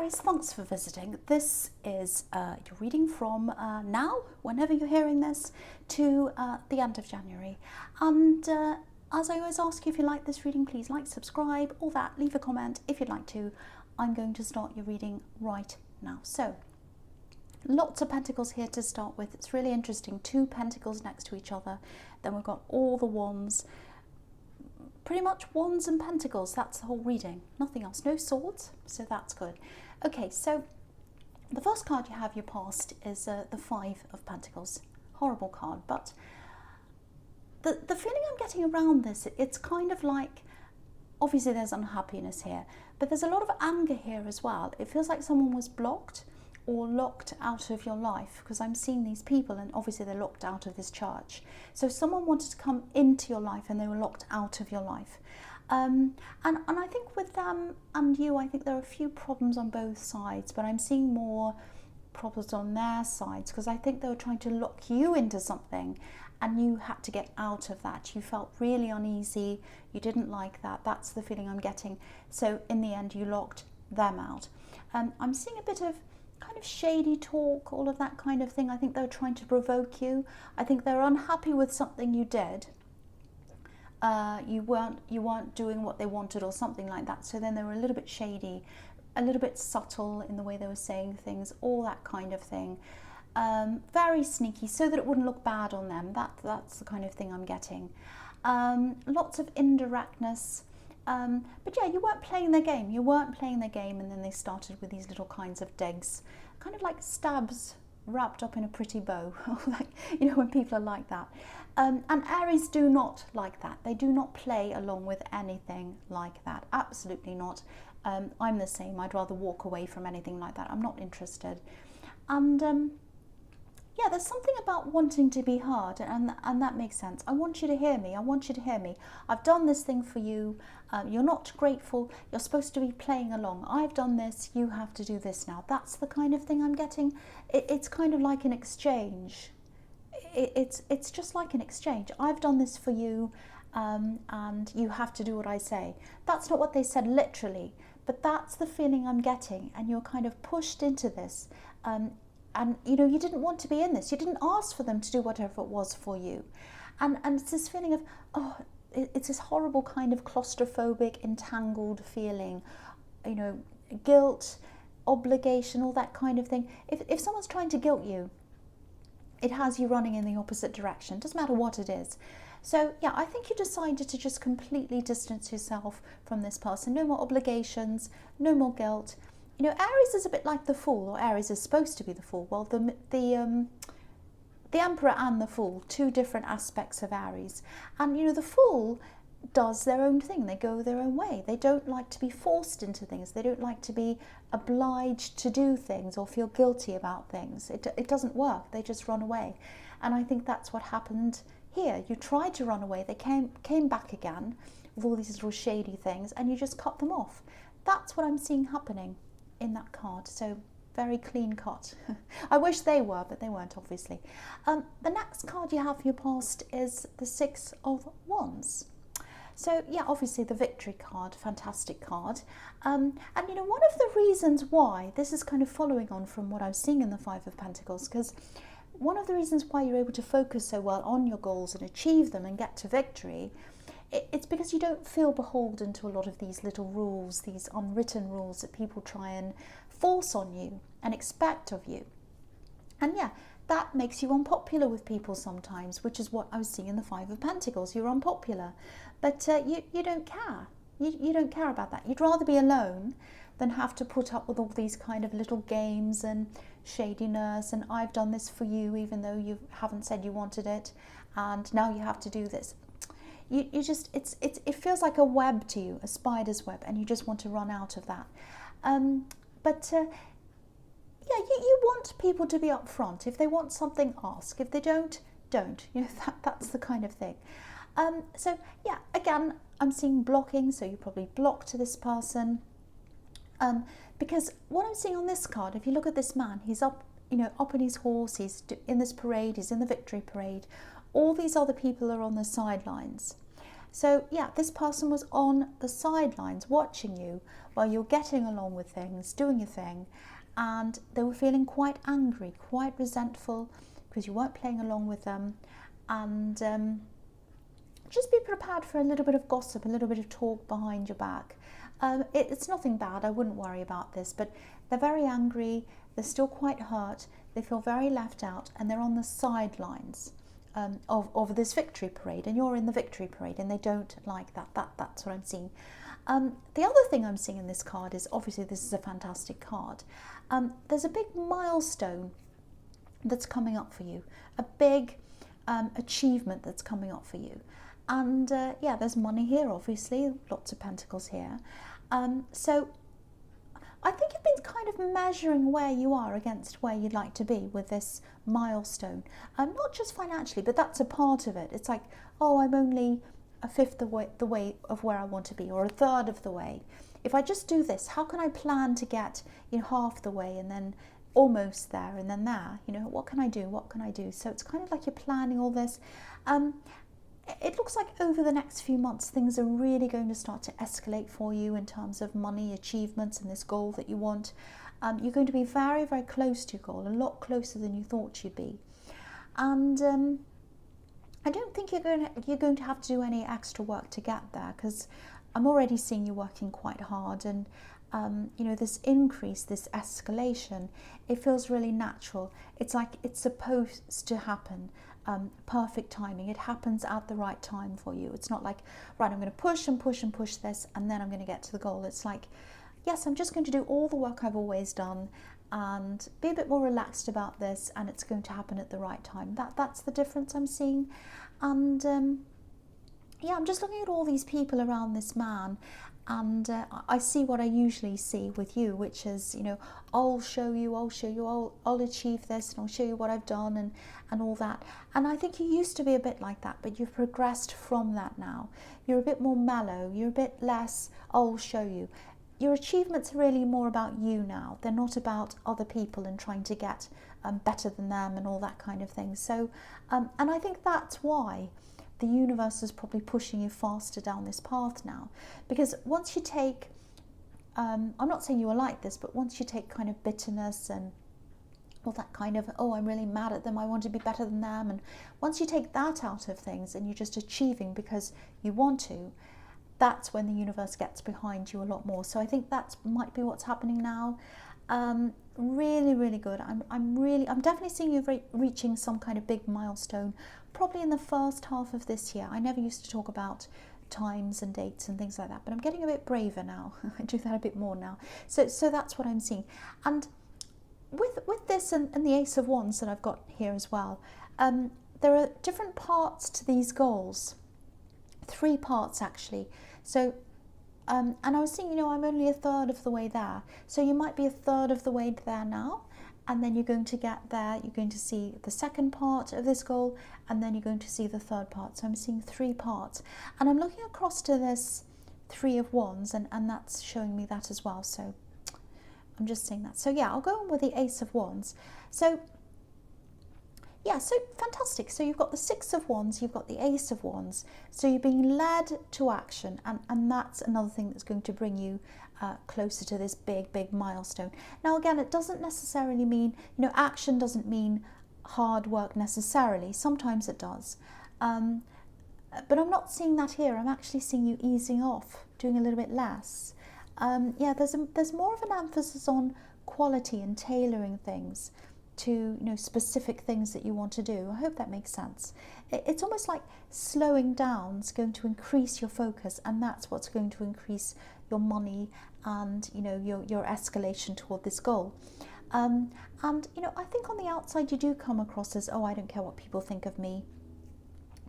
Aries, thanks for visiting. This is your reading from now, whenever you're hearing this, to the end of January. And as I always ask you, if you like this reading, please like, subscribe, all that, leave a comment if you'd like to. I'm going to start your reading right now. So, lots of pentacles here to start with. It's really interesting. 2 pentacles next to each other. Then we've got all the wands. Pretty much wands and pentacles, that's the whole reading. Nothing else, no swords, so that's good. Okay, so the first card you have, your past, is the 5 of Pentacles. Horrible card, but the feeling I'm getting around this, it's kind of like, obviously there's unhappiness here, but there's a lot of anger here as well. It feels like someone was blocked or locked out of your life, because I'm seeing these people and obviously they're locked out of this church. So someone wanted to come into your life and they were locked out of your life. And I think with them and you, I think there are a few problems on both sides, but I'm seeing more problems on their sides, because I think they were trying to lock you into something and you had to get out of that. You felt really uneasy, you didn't like that. That's the feeling I'm getting. So in the end, you locked them out. I'm seeing a bit of kind of shady talk, all of that kind of thing. I think they're trying to provoke you. I think they're unhappy with something you did. You weren't doing what they wanted or something like that. So then they were a little bit shady, a little bit subtle in the way they were saying things, all that kind of thing. Very sneaky, so that it wouldn't look bad on them. That's the kind of thing I'm getting. Lots of indirectness. But yeah, you weren't playing their game. You weren't playing their game, and then they started with these little kinds of digs, kind of like stabs wrapped up in a pretty bow. Like, you know, when people are like that. And Aries do not like that. They do not play along with anything like that. Absolutely not. I'm the same. I'd rather walk away from anything like that. I'm not interested. And yeah, there's something about wanting to be heard, and that makes sense. I want you to hear me. I want you to hear me. I've done this thing for you. You're not grateful. You're supposed to be playing along. I've done this. You have to do this now. That's the kind of thing I'm getting. It's kind of like an exchange. It's just like an exchange. I've done this for you, and you have to do what I say. That's not what they said literally, but that's the feeling I'm getting. And you're kind of pushed into this. And you know, you didn't want to be in this. You didn't ask for them to do whatever it was for you. And it's this feeling of, oh, it's this horrible kind of claustrophobic, entangled feeling, you know, guilt, obligation, all that kind of thing. If someone's trying to guilt you, it has you running in the opposite direction. Doesn't matter what it is. So yeah, I think you decided to just completely distance yourself from this person. No more obligations, no more guilt. You know, Aries is a bit like the Fool, or Aries is supposed to be the Fool. Well, the Emperor and the Fool, 2 different aspects of Aries. And, you know, the Fool does their own thing. They go their own way. They don't like to be forced into things. They don't like to be obliged to do things or feel guilty about things. It doesn't work. They just run away. And I think that's what happened here. You tried to run away. They came back again with all these little shady things, and you just cut them off. That's what I'm seeing happening in that card. So very clean cut. I wish they were, but they weren't, obviously. The next card you have for your past is the 6 of Wands. So yeah, obviously the victory card, fantastic card. And you know, one of the reasons why, this is kind of following on from what I was seeing in the 5 of Pentacles, because one of the reasons why you're able to focus so well on your goals and achieve them and get to victory, it's because you don't feel beholden to a lot of these little rules, these unwritten rules that people try and force on you and expect of you. And yeah, that makes you unpopular with people sometimes, which is what I was seeing in the 5 of Pentacles. You're unpopular, but you don't care. You don't care about that. You'd rather be alone than have to put up with all these kind of little games and shadiness, and I've done this for you even though you haven't said you wanted it, and now you have to do this. You just, it feels like a web to you, a spider's web, and you just want to run out of that. Yeah, you want people to be upfront. If they want something, ask. If they don't. You know, that's the kind of thing. So yeah, again, I'm seeing blocking, so you probably blocked this person. Because what I'm seeing on this card, if you look at this man, he's up, you know, up on his horse, he's in this parade, he's in the victory parade. All these other people are on the sidelines. So yeah, this person was on the sidelines watching you while you're getting along with things, doing your thing, and they were feeling quite angry, quite resentful because you weren't playing along with them. And just be prepared for a little bit of gossip, a little bit of talk behind your back. It's nothing bad, I wouldn't worry about this, but they're very angry, they're still quite hurt, they feel very left out, and they're on the sidelines of this victory parade, and you're in the victory parade, and they don't like that. That's what I'm seeing. The other thing I'm seeing in this card is, obviously this is a fantastic card. There's a big milestone that's coming up for you, a big achievement that's coming up for you. And yeah, there's money here, obviously, lots of pentacles here. So I think you've been kind of measuring where you are against where you'd like to be with this milestone. Not just financially, but that's a part of it. It's like, oh, I'm only a fifth of the way of where I want to be, or a third of the way. If I just do this, how can I plan to get, you know, half the way, and then almost there, and then there? You know, what can I do? What can I do? So it's kind of like you're planning all this. It looks like over the next few months, things are really going to start to escalate for you in terms of money, achievements, and this goal that you want. You're going to be very, very close to your goal, a lot closer than you thought you'd be. And I don't think you're going to have to do any extra work to get there, because I'm already seeing you working quite hard, and you know, this increase, this escalation, it feels really natural. It's like it's supposed to happen. Perfect timing. It happens at the right time for you. It's not like, right, I'm going to push and push and push this, and then I'm going to get to the goal. It's like, yes, I'm just going to do all the work I've always done and be a bit more relaxed about this, and it's going to happen at the right time. That's the difference I'm seeing. And yeah, I'm just looking at all these people around this man, and I see what I usually see with you, which is, you know, I'll show you, I'll achieve this, and I'll show you what I've done, and all that. And I think you used to be a bit like that, but you've progressed from that now. You're a bit more mellow, you're a bit less, I'll show you. Your achievements are really more about you now. They're not about other people and trying to get better than them and all that kind of thing. So, and I think that's why the universe is probably pushing you faster down this path now. Because once you take, I'm not saying you were like this, but once you take kind of bitterness and all that kind of, oh, I'm really mad at them, I want to be better than them, and once you take that out of things and you're just achieving because you want to, that's when the universe gets behind you a lot more. So I think that might be what's happening now. Really, really good. I'm definitely seeing you reaching some kind of big milestone, probably in the first half of this year. I never used to talk about times and dates and things like that, but I'm getting a bit braver now. I do that a bit more now. So that's what I'm seeing. And with this and the Ace of Wands that I've got here as well, there are different parts to these goals. 3 parts actually. So and I was thinking, you know, I'm only a third of the way there. So you might be a third of the way there now, and then you're going to get there, you're going to see the second part of this goal, and then you're going to see the third part. So I'm seeing 3 parts. And I'm looking across to this 3 of Wands, and that's showing me that as well. So I'm just seeing that. So yeah, I'll go on with the Ace of Wands. So yeah, so fantastic. So you've got the 6 of Wands, you've got the Ace of Wands. So you're being led to action, and that's another thing that's going to bring you closer to this big milestone. Now again, it doesn't necessarily mean, you know, action doesn't mean hard work necessarily. Sometimes it does. But I'm not seeing that here. I'm actually seeing you easing off, doing a little bit less. Yeah, there's more of an emphasis on quality and tailoring things to, you know, specific things that you want to do. I hope that makes sense. It's almost like slowing down is going to increase your focus, and that's what's going to increase your money and, you know, your escalation toward this goal. And you know, I think on the outside you do come across as, oh, I don't care what people think of me,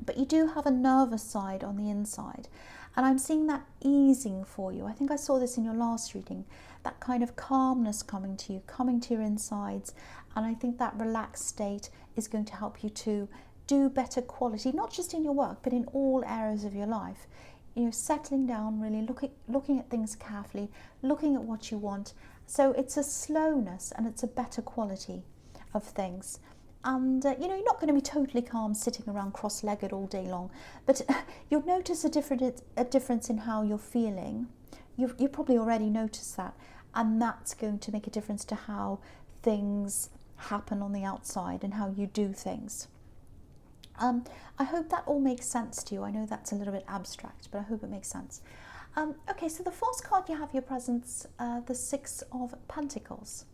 but you do have a nervous side on the inside, and I'm seeing that easing for you. I think I saw this in your last reading, that kind of calmness coming to you, coming to your insides, and I think that relaxed state is going to help you to do better quality, not just in your work, but in all areas of your life. You know, settling down, really looking at things carefully, looking at what you want. So it's a slowness and it's a better quality of things. And you know, you're not going to be totally calm sitting around cross-legged all day long, but you'll notice a difference in how you're feeling. You probably already noticed that, and that's going to make a difference to how things happen on the outside and how you do things. I hope that all makes sense to you. I know that's a little bit abstract, but I hope it makes sense. Okay, so the first card you have your presence, the Six of Pentacles.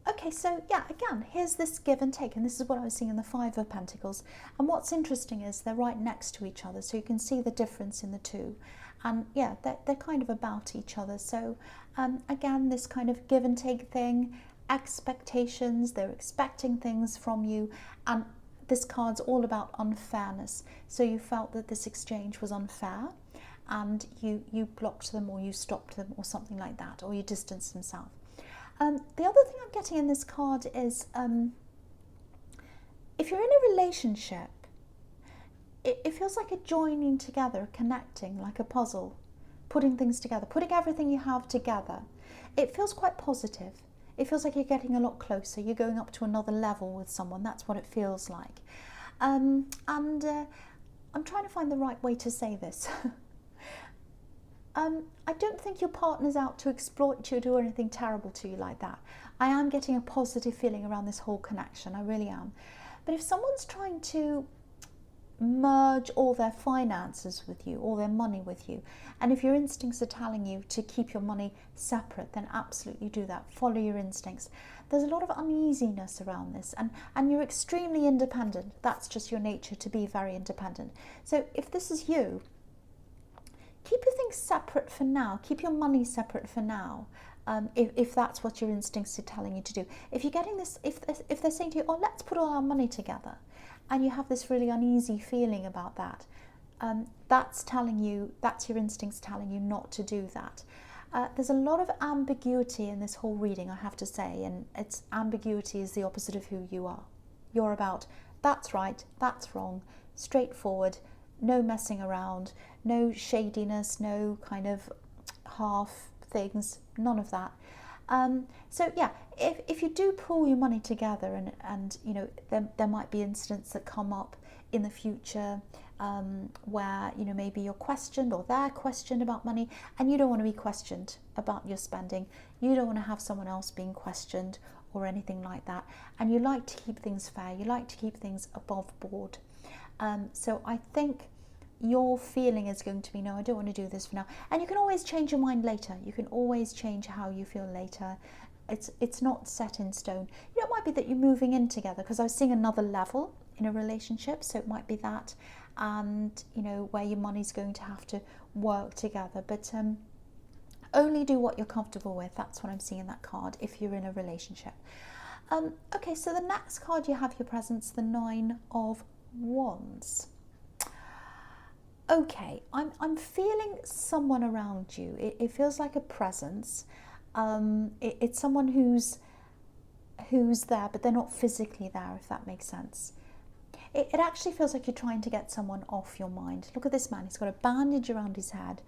Okay, so yeah, again, here's this give and take, and this is what I was seeing in the Five of Pentacles. And what's interesting is they're right next to each other, so you can see the difference in the two. And yeah, they're kind of about each other. So again, this kind of give and take thing, expectations, they're expecting things from you, and this card's all about unfairness. So you felt that this exchange was unfair, and you blocked them, or you stopped them, or something like that, or you distanced themselves. The other thing I'm getting in this card is if you're in a relationship, it feels like a joining together, connecting, like a puzzle, putting things together, putting everything you have together. It feels quite positive. It feels like you're getting a lot closer. You're going up to another level with someone. That's what it feels like. I'm trying to find the right way to say this. I don't think your partner's out to exploit you or do anything terrible to you like that. I am getting a positive feeling around this whole connection. I really am. But if someone's trying to merge all their finances with you, all their money with you, and if your instincts are telling you to keep your money separate, then absolutely do that. Follow your instincts. There's a lot of uneasiness around this, and you're extremely independent. That's just your nature, to be very independent. So if this is you, keep your things separate for now. Keep your money separate for now, if that's what your instincts are telling you to do. If you're getting this, if they're saying to you, oh, let's put all our money together, and you have this really uneasy feeling about that, that's telling you, that's your instincts telling you not to do that. There's a lot of ambiguity in this whole reading, I have to say, and ambiguity is the opposite of who you are. You're about, that's right, that's wrong, straightforward, no messing around, no shadiness, no kind of half things, none of that. So yeah, if you do pull your money together, and you know, there might be incidents that come up in the future where, you know, maybe you're questioned or they're questioned about money, and you don't want to be questioned about your spending. You don't want to have someone else being questioned or anything like that. And you like to keep things fair. You like to keep things above board. So I think your feeling is going to be, no, I don't want to do this for now. And you can always change your mind later. You can always change how you feel later. It's not set in stone. You know, it might be that you're moving in together, because I was seeing another level in a relationship. So it might be that, and you know, where your money's going to have to work together. But only do what you're comfortable with. That's what I'm seeing in that card if you're in a relationship. Okay, so the next card you have your presence, the Nine of Wands. Okay, I'm feeling someone around you. It feels like a presence. It's someone who's there, but they're not physically there, if that makes sense. It actually feels like you're trying to get someone off your mind. Look at this man. He's got a bandage around his head,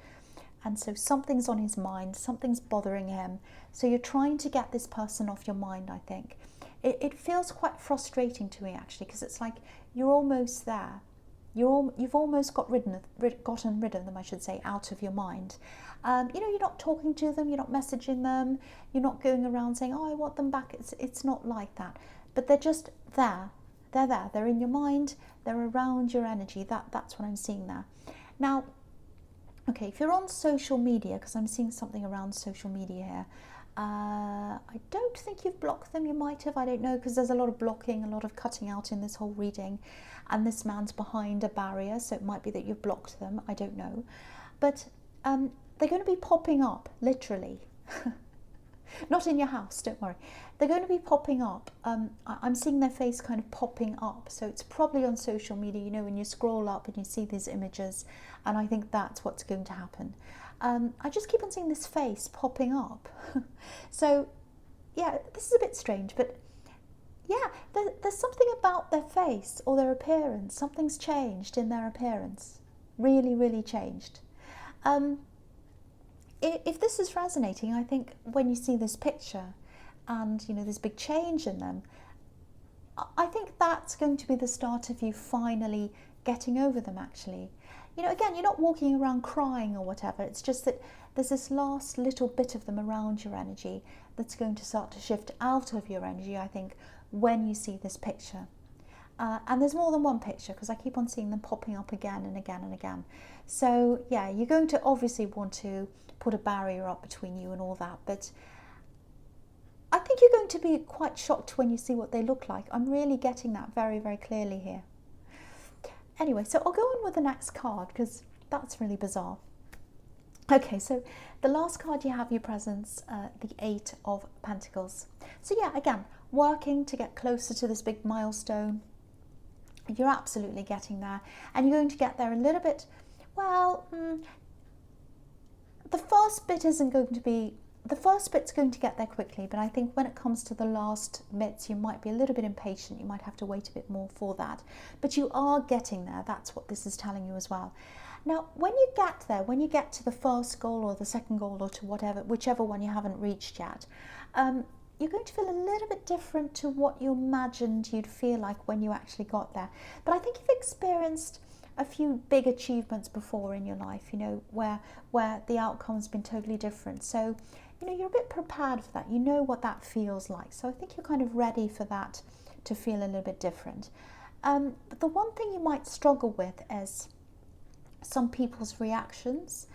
and so something's on his mind, something's bothering him. So you're trying to get this person off your mind, I think. It feels quite frustrating to me, actually, because it's like you're almost there. You've almost gotten rid of them, I should say, out of your mind. You know, you're not talking to them, you're not messaging them, you're not going around saying, oh, I want them back. It's not like that. But they're just there. They're there. They're in your mind. They're around your energy. That's what I'm seeing there. Now, okay, if you're on social media, because I'm seeing something around social media here, I don't think you've blocked them. You might have, I don't know, because there's a lot of blocking, a lot of cutting out in this whole reading, and this man's behind a barrier, so it might be that you've blocked them. I don't know, but they're going to be popping up, literally. Not in your house, don't worry. They're going to be popping up. I'm seeing their face kind of popping up, so it's probably on social media, you know, when you scroll up and you see these images, and I think that's what's going to happen. I just keep on seeing this face popping up. So yeah, this is a bit strange, but yeah, there's something about their face or their appearance. Something's changed in their appearance. Really, really changed. If this is resonating, I think when you see this picture and, you know, this big change in them, I think that's going to be the start of you finally getting over them, actually. You know, again, you're not walking around crying or whatever. It's just that there's this last little bit of them around your energy that's going to start to shift out of your energy, I think, when you see this picture. And there's more than one picture, because I keep on seeing them popping up again and again and again. So yeah, you're going to obviously want to put a barrier up between you and all that, but I think you're going to be quite shocked when you see what they look like. I'm really getting that very, very clearly here. Anyway, so I'll go on with the next card, because that's really bizarre. Okay, so the last card you have, your presence, the Eight of Pentacles. So yeah, again, working to get closer to this big milestone. You're absolutely getting there, and you're going to get there a little bit, well, the first bit's going to get there quickly, but I think when it comes to the last bits, you might be a little bit impatient. You might have to wait a bit more for that, but you are getting there. That's what this is telling you as well. Now, when you get there, when you get to the first goal or the second goal, or to whichever one you haven't reached yet, you're going to feel a little bit different to what you imagined you'd feel like when you actually got there. But I think you've experienced a few big achievements before in your life, you know, where the outcome's been totally different. So, you know, you're a bit prepared for that. You know what that feels like. So I think you're kind of ready for that to feel a little bit different. But the one thing you might struggle with is some people's reactions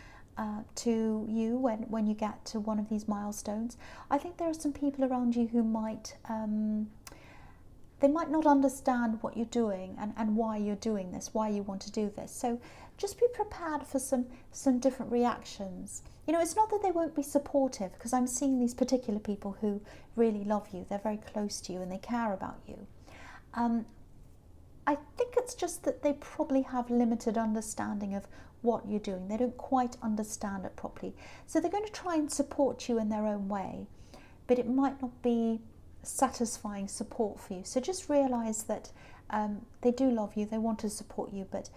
to you when you get to one of these milestones. I think there are some people around you who might they might not understand what you're doing and why you're doing this, why you want to do this. So just be prepared for some different reactions. You know, it's not that they won't be supportive, because I'm seeing these particular people who really love you. They're very close to you and they care about you. I think it's just that they probably have limited understanding of what you're doing. They don't quite understand it properly. So they're going to try and support you in their own way, but it might not be satisfying support for you. So just realize that they do love you, they want to support you, but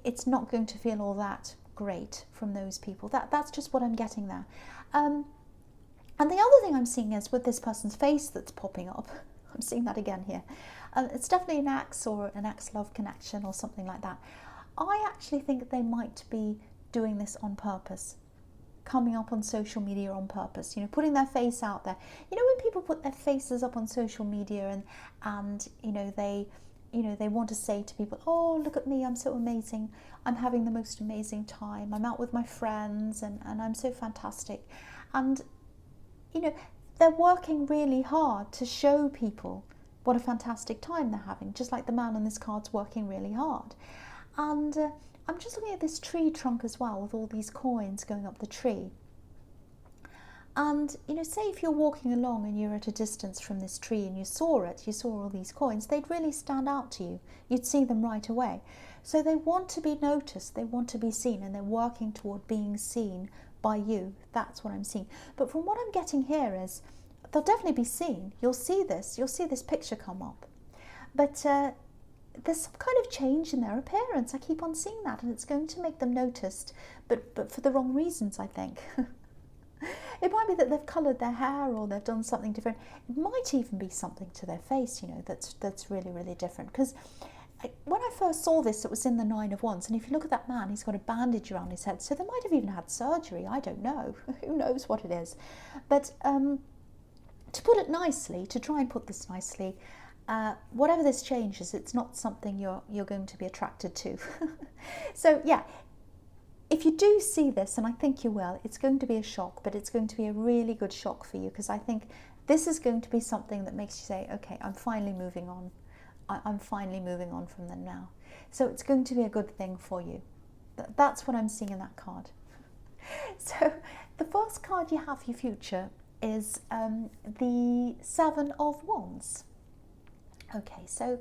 it's not going to feel all that great from those people. That's just what I'm getting there. And the other thing I'm seeing is with this person's face that's popping up, I'm seeing that again here. It's definitely an ex or an ex-love connection or something like that. I actually think they might be doing this on purpose, coming up on social media on purpose, you know, putting their face out there. You know, when people put their faces up on social media and you know, they want to say to people, oh, look at me, I'm so amazing, I'm having the most amazing time, I'm out with my friends and I'm so fantastic. And, you know, they're working really hard to show people what a fantastic time they're having, just like the man on this card's working really hard. And I'm just looking at this tree trunk as well, with all these coins going up the tree. And, you know, say if you're walking along and you're at a distance from this tree and you saw all these coins, they'd really stand out to you. You'd see them right away. So they want to be noticed, they want to be seen, and they're working toward being seen by you. That's what I'm seeing. But from what I'm getting here is, they'll definitely be seen. You'll see this picture come up. But there's some kind of change in their appearance. I keep on seeing that, and it's going to make them noticed, but for the wrong reasons, I think. It might be that they've coloured their hair or they've done something different. It might even be something to their face, you know, that's really, really different. Because when I first saw this, it was in the Nine of Wands, and if you look at that man, he's got a bandage around his head, so they might have even had surgery. I don't know. Who knows what it is? But to put it nicely, to try and put this nicely, whatever this change is, it's not something you're going to be attracted to. So yeah, if you do see this, and I think you will, it's going to be a shock, but it's going to be a really good shock for you, because I think this is going to be something that makes you say, okay, I'm finally moving on. I'm finally moving on from them now. So it's going to be a good thing for you. That's what I'm seeing in that card. So the first card you have for your future is the Seven of Wands. Okay, so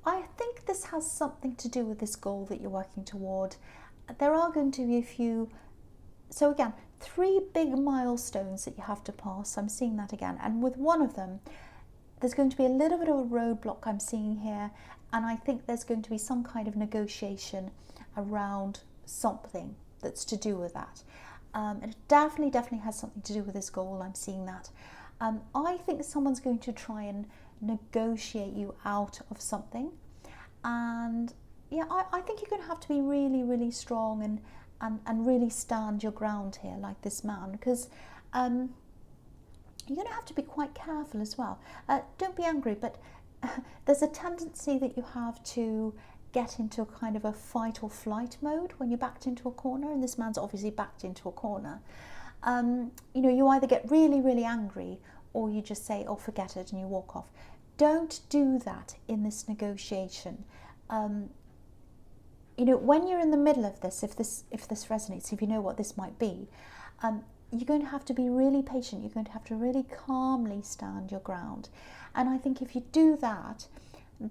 I think this has something to do with this goal that you're working toward. There are going to be a few, so again, 3 big milestones that you have to pass. I'm seeing that again. And with one of them, there's going to be a little bit of a roadblock I'm seeing here. And I think there's going to be some kind of negotiation around something that's to do with that. And it definitely has something to do with this goal. I'm seeing that. I think someone's going to try and negotiate you out of something. And yeah, I think you're going to have to be really, really strong and really stand your ground here, like this man, because you're going to have to be quite careful as well. Don't be angry, but there's a tendency that you have to get into a kind of a fight or flight mode when you're backed into a corner, and this man's obviously backed into a corner. You either get really, really angry, or you just say, oh, forget it, and you walk off. Don't do that in this negotiation. When you're in the middle of this, if this resonates, if you know what this might be, you're going to have to be really patient. You're going to have to really calmly stand your ground. And I think if you do that,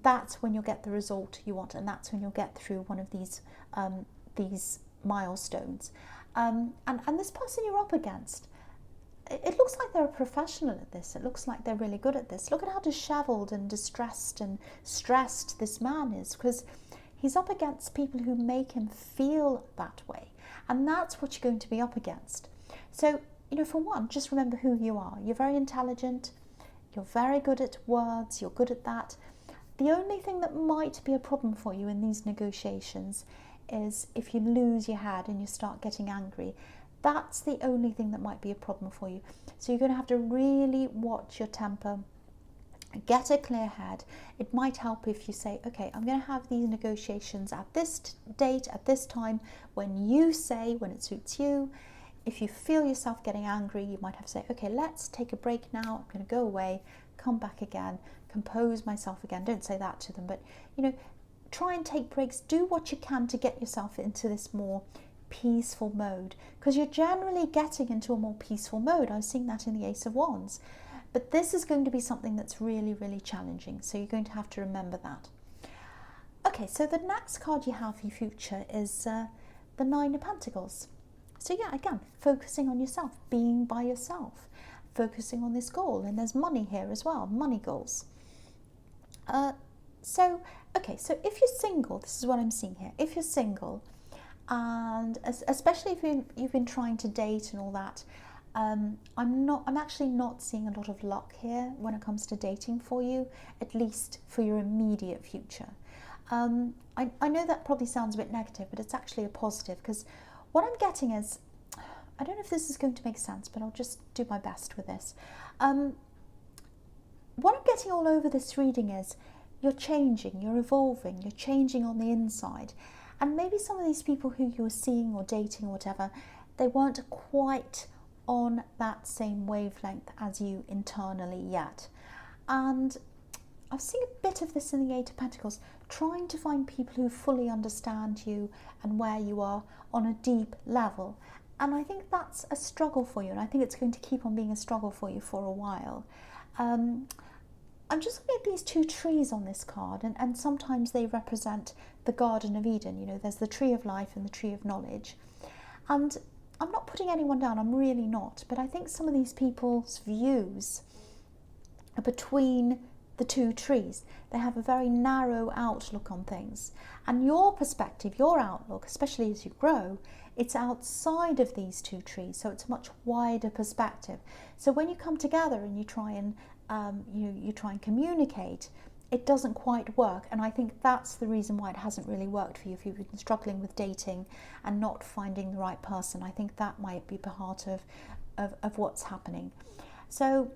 that's when you'll get the result you want, and that's when you'll get through one of these milestones. And this person you're up against, it looks like they're a professional at this. It looks like they're really good at this. Look at how dishevelled and distressed and stressed this man is, because he's up against people who make him feel that way. And that's what you're going to be up against. So, for one, just remember who you are. You're very intelligent. You're very good at words. You're good at that. The only thing that might be a problem for you in these negotiations is if you lose your head and you start getting angry. That's the only thing that might be a problem for you. So you're going to have to really watch your temper, get a clear head. It might help if you say, okay, I'm going to have these negotiations at this date, at this time, when you say, when it suits you. If you feel yourself getting angry, you might have to say, okay, let's take a break now. I'm going to go away, come back again, compose myself again. Don't say that to them, but, try and take breaks. Do what you can to get yourself into this more peaceful mode, because you're generally getting into a more peaceful mode. I was seeing that in the Ace of Wands. But this is going to be something that's really, really challenging. So you're going to have to remember that. Okay, so the next card you have for your future is the Nine of Pentacles. So yeah, again, focusing on yourself, being by yourself, focusing on this goal. And there's money here as well, money goals. So if you're single, this is what I'm seeing here. If you're single, and especially if you've been trying to date and all that, I'm actually not seeing a lot of luck here when it comes to dating for you, at least for your immediate future. I know that probably sounds a bit negative, but it's actually a positive, because what I'm getting is, I don't know if this is going to make sense, but I'll just do my best with this. What I'm getting all over this reading is you're changing, you're evolving, you're changing on the inside. And maybe some of these people who you were seeing or dating or whatever, they weren't quite on that same wavelength as you internally yet. And I've seen a bit of this in the Eight of Pentacles, trying to find people who fully understand you and where you are on a deep level. And I think that's a struggle for you, and I think it's going to keep on being a struggle for you for a while. I'm just looking at these two trees on this card, and sometimes they represent the Garden of Eden. There's the tree of life and the tree of knowledge. And I'm not putting anyone down, I'm really not, but I think some of these people's views are between the two trees. They have a very narrow outlook on things. And your perspective, your outlook, especially as you grow, it's outside of these two trees, so it's a much wider perspective. So when you come together and you try and communicate, it doesn't quite work. And I think that's the reason why it hasn't really worked for you. If you've been struggling with dating and not finding the right person, I think that might be part of what's happening. So,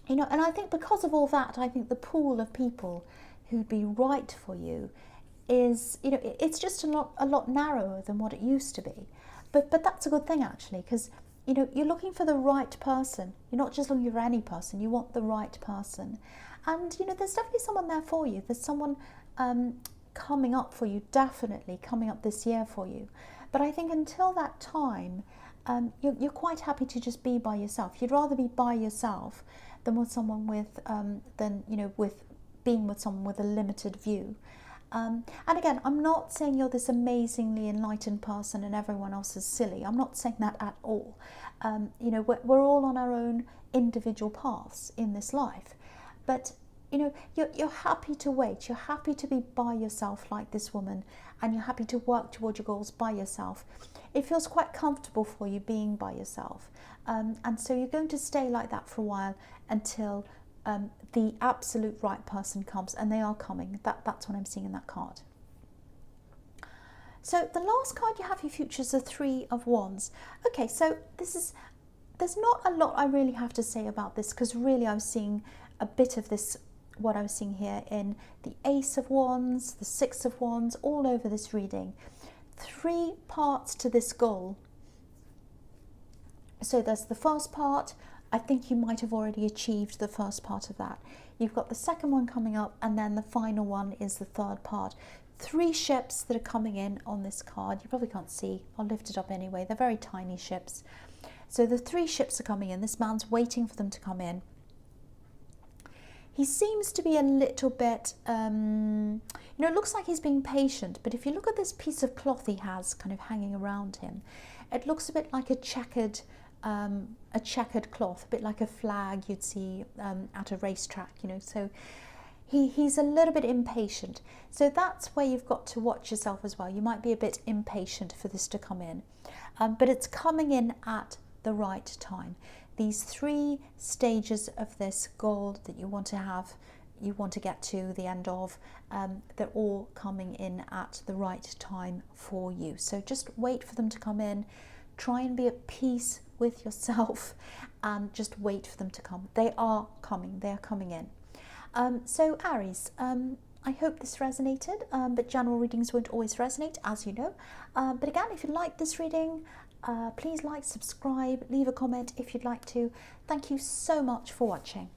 and I think because of all that, I think the pool of people who'd be right for you is, it's just a lot narrower than what it used to be. But that's a good thing, actually, because you're looking for the right person. You're not just looking for any person, you want the right person. And there's definitely someone there for you. There's someone coming up for you, definitely coming up this year for you. But I think until that time, you're quite happy to just be by yourself. You'd rather be by yourself than with someone with being with someone with a limited view. And again, I'm not saying you're this amazingly enlightened person and everyone else is silly. I'm not saying that at all. We're all on our own individual paths in this life. But, you're happy to wait. You're happy to be by yourself like this woman, and you're happy to work towards your goals by yourself. It feels quite comfortable for you being by yourself. And so you're going to stay like that for a while until the absolute right person comes, and they are coming. That's what I'm seeing in that card. So the last card you have for your future is the Three of Wands. Okay, so there's not a lot I really have to say about this, because really I was seeing a bit of this, what I was seeing here in the Ace of Wands, the Six of Wands, all over this reading. 3 parts to this goal. So there's the first part. I think you might have already achieved the first part of that. You've got the second one coming up, and then the final one is the third part. 3 ships that are coming in on this card. You probably can't see. I'll lift it up anyway. They're very tiny ships. So the 3 ships are coming in. This man's waiting for them to come in. He seems to be a little bit, it looks like he's being patient, but if you look at this piece of cloth he has kind of hanging around him, it looks a bit like a checkered cloth, a bit like a flag you'd see at a racetrack, so he's a little bit impatient. So that's where you've got to watch yourself as well. You might be a bit impatient for this to come in, but it's coming in at the right time. These 3 stages of this goal that you want to have, you want to get to the end of, they're all coming in at the right time for you. So just wait for them to come in. Try and be at peace with yourself and just wait for them to come. They are coming. They are coming in. So Aries, I hope this resonated, but general readings won't always resonate, as you know. But again, if you like this reading, please like, subscribe, leave a comment if you'd like to. Thank you so much for watching.